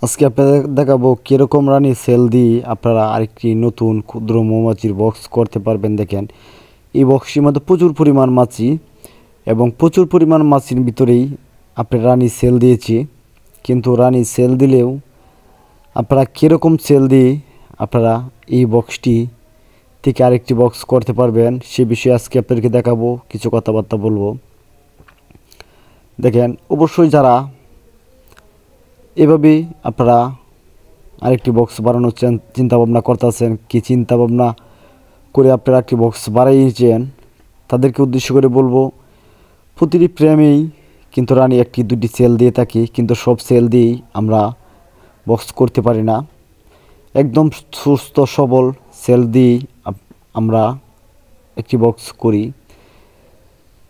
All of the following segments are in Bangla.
আজকে আপনাদের দেখাবো কীরকম রানী সেল দিয়ে আপনারা আরেকটি নতুন ক্ষুদ্র মৌমাছির বক্স করতে পারবেন। দেখেন, এই বক্সটির মধ্যে প্রচুর পরিমাণ মাছি এবং প্রচুর পরিমাণ মাছির ভিতরেই আপনি রানী সেল দিয়েছি। কিন্তু রানী সেল দিলেও আপনারা কীরকম সেল দিয়ে আপনারা এই বক্সটি থেকে আরেকটি বক্স করতে পারবেন সে বিষয়ে আজকে আপনাদেরকে দেখাবো, কিছু কথাবার্তা বলবো। দেখেন, অবশ্যই যারা এভাবেই আপনারা আরেকটি বক্স বানানোর চিন্তাভাবনা করতেছেন, কি চিন্তাভাবনা করে আপনারা একটি বক্স বানিয়েছেন, তাদেরকে উদ্দেশ্য করে বলবো, প্রতিটি ফ্রেমেই কিন্তু রানী একটি দুটি সেল দিয়ে থাকি, কিন্তু সব সেল দিয়েই আমরা বক্স করতে পারি না। একদম সুস্থ সবল সেল দিয়েই আমরা একটি বক্স করি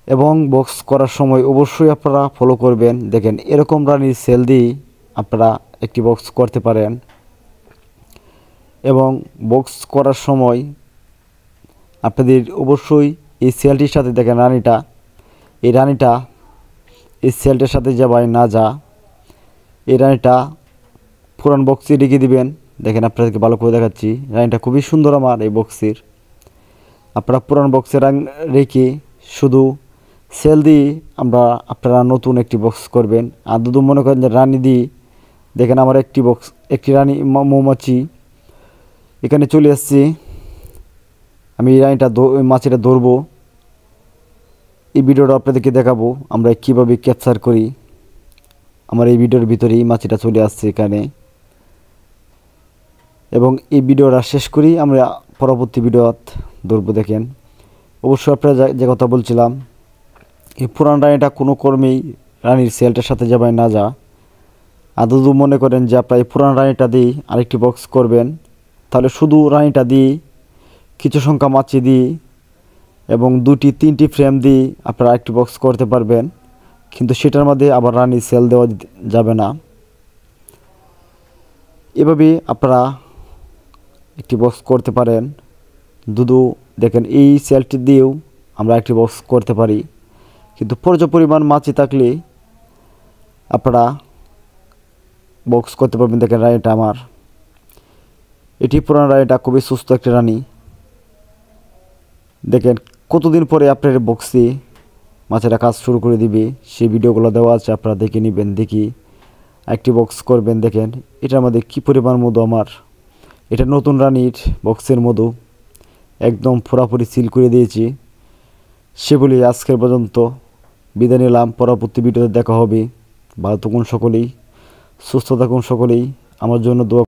এবং বক্স করার সময় অবশ্যই আপনারা ফলো করবেন। দেখেন, এরকম রানীর সেল দিয়েই আপনারা একটি বক্স করতে পারেন এবং বক্স করার সময় আপনাদের অবশ্যই এই সেলটির সাথে, দেখেন রানীটা, এই রানীটা এই সেলটার সাথে যাবাই না যা, এই রানীটা পুরান বক্সে রেখে দিবেন। দেখেন, আপনাদেরকে ভালো করে দেখাচ্ছি, রানীটা খুবই সুন্দর আমার এই বক্সের। আপনারা পুরান বক্সে রেখে শুধু সেল দিয়ে আপনারা নতুন একটি বক্স করবেন। আর যদি মনে করেন যে রানী দিয়ে, দেখেন আমার একটি রানী মৌমাছি এখানে চলে আসছে, আমি এই রানীটা মাছিটা ধরবো। এই ভিডিওটা আপনাদেরকে দেখাবো আমরা কীভাবে ক্যাপচার করি। আমার এই ভিডিওর ভিতরেই মাছিটা চলে আসছে এখানে, এবং এই ভিডিওটা শেষ করি আমরা পরবর্তী ভিডিওত ধরবো। দেখেন, অবশ্যই আপনারা যে কথা বলছিলাম, এই পুরান রানীটা কোনো কর্মেই রানীর সেলটার সাথে যাবেন না যা। আর যদি মনে করেন যে আপনারা এই পুরান রানীটা দিয়ে আরেকটি বক্স করবেন, তাহলে শুধু রানীটা দিয়ে কিছু সংখ্যা মাছি দিয়ে এবং 2-3টি ফ্রেম দিয়ে আপনারা একটি বক্স করতে পারবেন, কিন্তু সেটার মধ্যে আবার রানী সেল দেওয়া যাবে না। এভাবে আপনারা একটি বক্স করতে পারেন। দেখেন, এই সেলটি দিয়েও আমরা একটি বক্স করতে পারি, কিন্তু পর্যাপ্ত পরিমাণ মাছি থাকলে আপনারা বক্স করতে পারবেন। দেখেন, রানীটা আমার, এটি পুরান রানীটা, খুবই সুস্থ একটি রানী। দেখেন, কতদিন পরে আপনার বক্সে মাছেরা কাজ শুরু করে দিবে সেই ভিডিওগুলো দেওয়া আছে, আপনারা দেখে নেবেন। দেখি একটি বক্স করবেন। দেখেন, এটার মধ্যে কী পরিমাণ মধু আমার, এটা নতুন রানীর বক্সের মধু, একদম পুরাপুরি সিল করে দিয়েছি। সেগুলি আজকের পর্যন্ত বিদায় নিলাম, পরবর্তী ভিডিওতে দেখা হবে। ভালো থাকুন সকলেই, সুস্থ থাকুন সকলেই, আমার জন্য দোয়া।